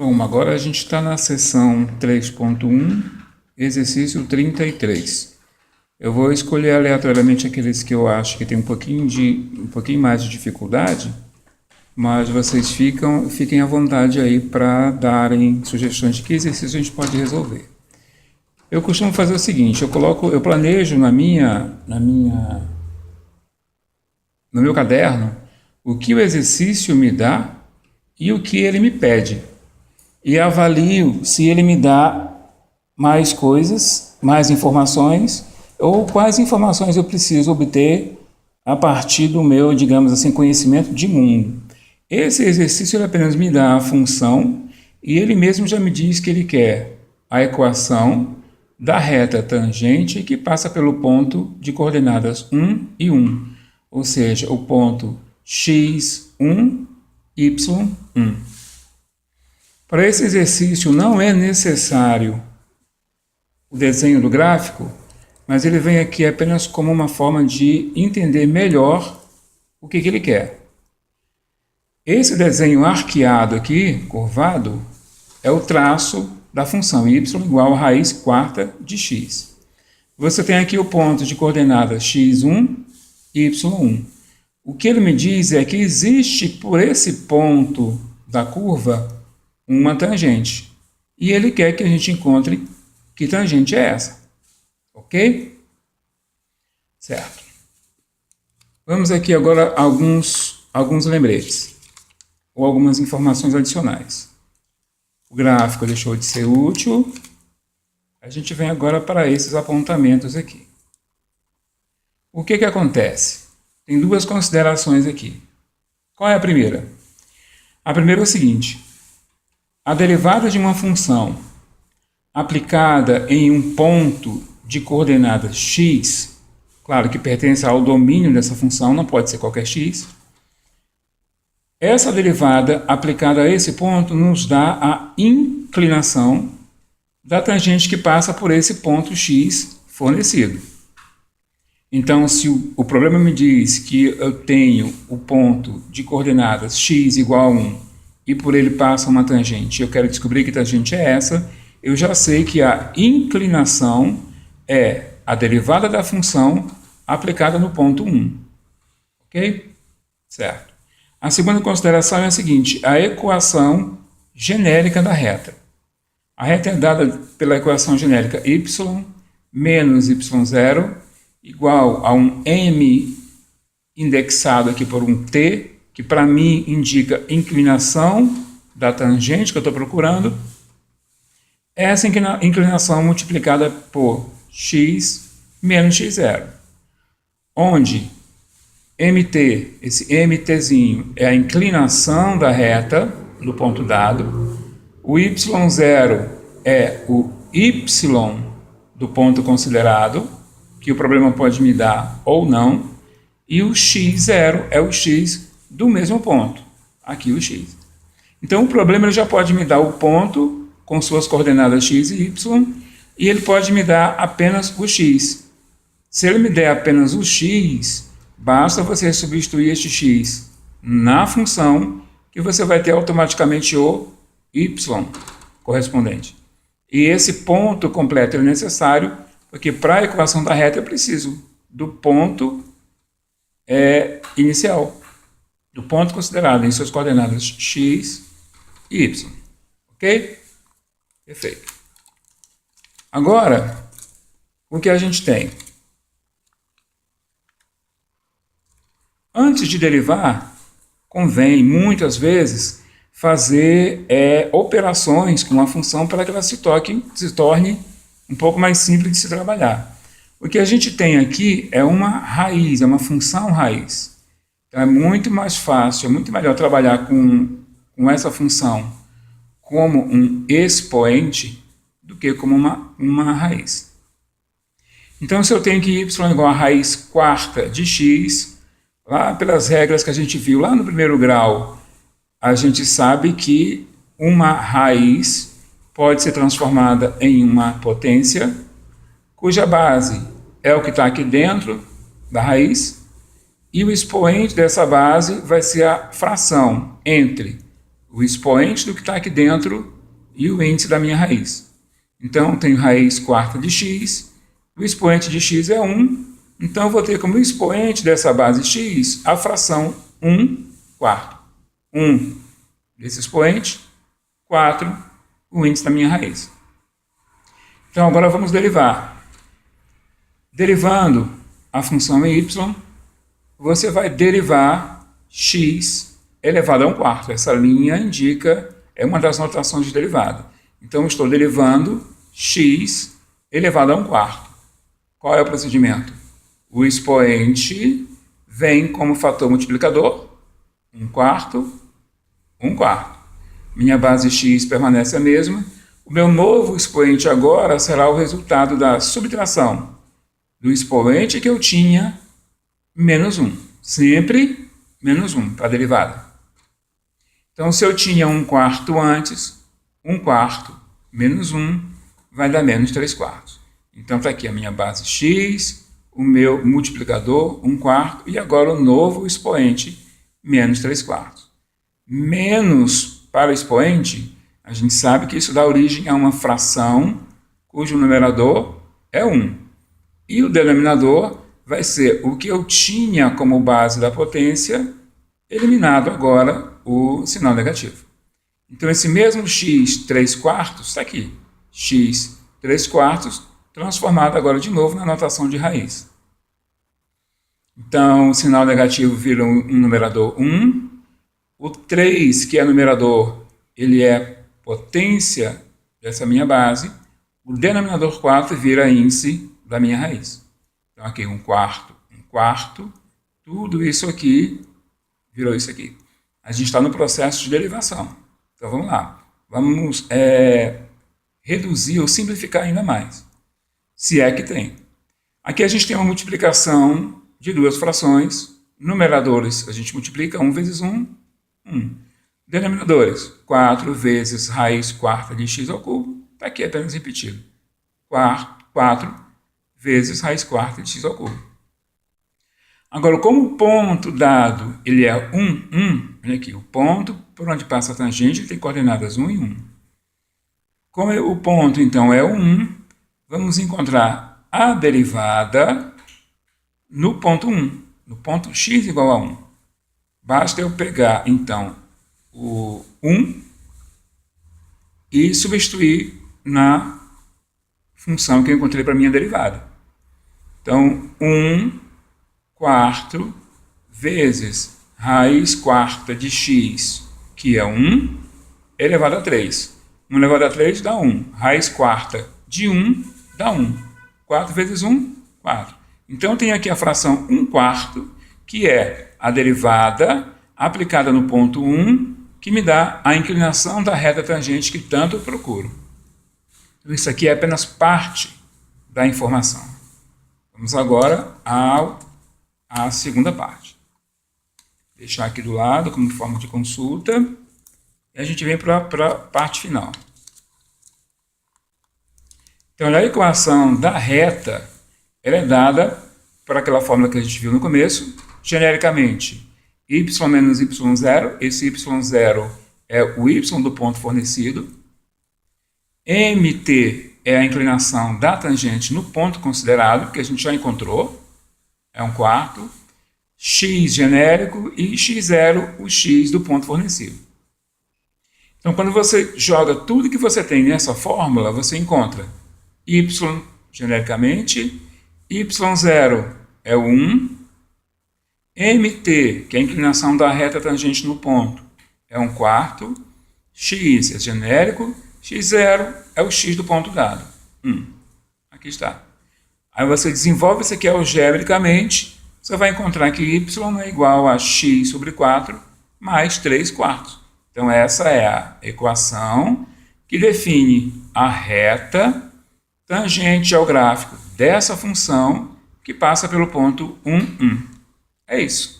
Bom, agora a gente está na seção 3.1, exercício 33. Eu vou escolher aleatoriamente aqueles que eu acho que tem um pouquinho mais de dificuldade, mas vocês fiquem à vontade aí para darem sugestões de que exercício a gente pode resolver. Eu costumo fazer o seguinte, eu planejo no meu caderno o que o exercício me dá e o que ele me pede. E avalio se ele me dá mais coisas, mais informações, ou quais informações eu preciso obter a partir do meu, digamos assim, conhecimento de mundo. Esse exercício ele apenas me dá a função e ele mesmo já me diz que ele quer a equação da reta tangente que passa pelo ponto de coordenadas 1 e 1, ou seja, o ponto x1, y1. Para esse exercício não é necessário o desenho do gráfico, mas ele vem aqui apenas como uma forma de entender melhor o que ele quer. Esse desenho arqueado aqui, curvado, é o traço da função y igual a raiz quarta de x. Você tem aqui o ponto de coordenadas x1, y1. O que ele me diz é que existe por esse ponto da curva uma tangente. E ele quer que a gente encontre que tangente é essa. Ok? Certo. Vamos aqui agora a alguns lembretes. Ou algumas informações adicionais. O gráfico deixou de ser útil. A gente vem agora para esses apontamentos aqui. O que acontece? Tem duas considerações aqui. Qual é a primeira? A primeira é o seguinte. A derivada de uma função aplicada em um ponto de coordenadas x, claro que pertence ao domínio dessa função, não pode ser qualquer x, essa derivada aplicada a esse ponto nos dá a inclinação da tangente que passa por esse ponto x fornecido. Então, se o problema me diz que eu tenho o ponto de coordenadas x igual a 1 e por ele passa uma tangente, eu quero descobrir que tangente é essa, eu já sei que a inclinação é a derivada da função aplicada no ponto 1. Ok? Certo. A segunda consideração é a seguinte, a equação genérica da reta. A reta é dada pela equação genérica y menos y0 igual a um m indexado aqui por um t, que para mim indica inclinação da tangente que eu estou procurando. Essa inclinação multiplicada por x menos x0, onde mt, esse mtzinho é a inclinação da reta do ponto dado, o y0 é o y do ponto considerado, que o problema pode me dar ou não, e o x0 é o x do mesmo ponto, aqui o x. Então o problema ele já pode me dar o ponto com suas coordenadas x e y, e ele pode me dar apenas o x. Se ele me der apenas o x, basta você substituir este x na função, que você vai ter automaticamente o y correspondente. E esse ponto completo é necessário, porque para a equação da reta eu preciso do ponto inicial, do ponto considerado em suas coordenadas x e y. Ok? Perfeito. Agora, o que a gente tem? Antes de derivar, convém, muitas vezes, fazer operações com a função para que ela se torne um pouco mais simples de se trabalhar. O que a gente tem aqui é uma raiz, é uma função raiz. Então é muito mais fácil, é muito melhor trabalhar com essa função como um expoente do que como uma raiz. Então, se eu tenho que y igual a raiz quarta de x, lá pelas regras que a gente viu lá no primeiro grau, a gente sabe que uma raiz pode ser transformada em uma potência, cuja base é o que está aqui dentro da raiz, e o expoente dessa base vai ser a fração entre o expoente do que está aqui dentro e o índice da minha raiz. Então, tenho raiz quarta de x, o expoente de x é 1, então eu vou ter como expoente dessa base x a fração 1 quarto. 1 desse expoente, 4 o índice da minha raiz. Então, agora vamos derivar. Derivando a função y, você vai derivar x elevado a 1 quarto. Essa linha indica, é uma das notações de derivada. Então, eu estou derivando x elevado a 1 quarto. Qual é o procedimento? O expoente vem como fator multiplicador, 1 quarto, 1 quarto. Minha base x permanece a mesma. O meu novo expoente agora será o resultado da subtração do expoente que eu tinha menos 1. Sempre menos 1 para a derivada. Então, se eu tinha 1 quarto antes, 1 quarto menos 1 vai dar menos 3 quartos. Então, está aqui a minha base x, o meu multiplicador, 1 quarto, e agora o novo expoente, menos 3 quartos. Menos para o expoente, a gente sabe que isso dá origem a uma fração cujo numerador é 1. E o denominador vai ser o que eu tinha como base da potência, eliminado agora o sinal negativo. Então, esse mesmo x 3 quartos está aqui. X 3 quartos, transformado agora de novo na notação de raiz. Então, o sinal negativo vira um numerador 1. O 3, que é numerador, ele é potência dessa minha base. O denominador 4 vira índice da minha raiz. Então, aqui 1 quarto, tudo isso aqui virou isso aqui. A gente está no processo de derivação. Então, vamos lá. Vamos reduzir ou simplificar ainda mais. Se é que tem. Aqui a gente tem uma multiplicação de duas frações. Numeradores, a gente multiplica 1 vezes 1, 1. Denominadores, 4 vezes raiz quarta de x ao cubo. Está aqui apenas repetido. 4 vezes raiz quarta de x ao cubo. Agora, como o ponto dado ele é 1, 1, olha aqui, o ponto por onde passa a tangente ele tem coordenadas 1 e 1. Como o ponto, então, é 1, vamos encontrar a derivada no ponto 1, no ponto x igual a 1. Basta eu pegar, então, o 1 e substituir na função que eu encontrei para a minha derivada. Então, 1 quarto vezes raiz quarta de x, que é 1, elevado a 3. 1 elevado a 3 dá 1. Raiz quarta de 1 dá 1. 4 vezes 1, 4. Então, eu tenho aqui a fração 1 quarto, que é a derivada aplicada no ponto 1, que me dá a inclinação da reta tangente que tanto eu procuro. Então, isso aqui é apenas parte da informação. Vamos agora à segunda parte. Vou deixar aqui do lado como forma de consulta. E a gente vem para a parte final. Então, a equação da reta ela é dada por aquela fórmula que a gente viu no começo, genericamente, y menos y0. Esse y0 é o y do ponto fornecido. mt é a inclinação da tangente no ponto considerado, que a gente já encontrou, é 1 quarto. X genérico e x0, o x do ponto fornecido. Então, quando você joga tudo que você tem nessa fórmula, você encontra y genericamente, y0 é o 1, mt, que é a inclinação da reta tangente no ponto, é 1 quarto, x é genérico, x0 é o x do ponto dado, 1. Aqui está. Aí você desenvolve isso aqui algebricamente, você vai encontrar que y é igual a x sobre 4 mais 3 quartos. Então, essa é a equação que define a reta tangente ao gráfico dessa função que passa pelo ponto 1, 1. É isso.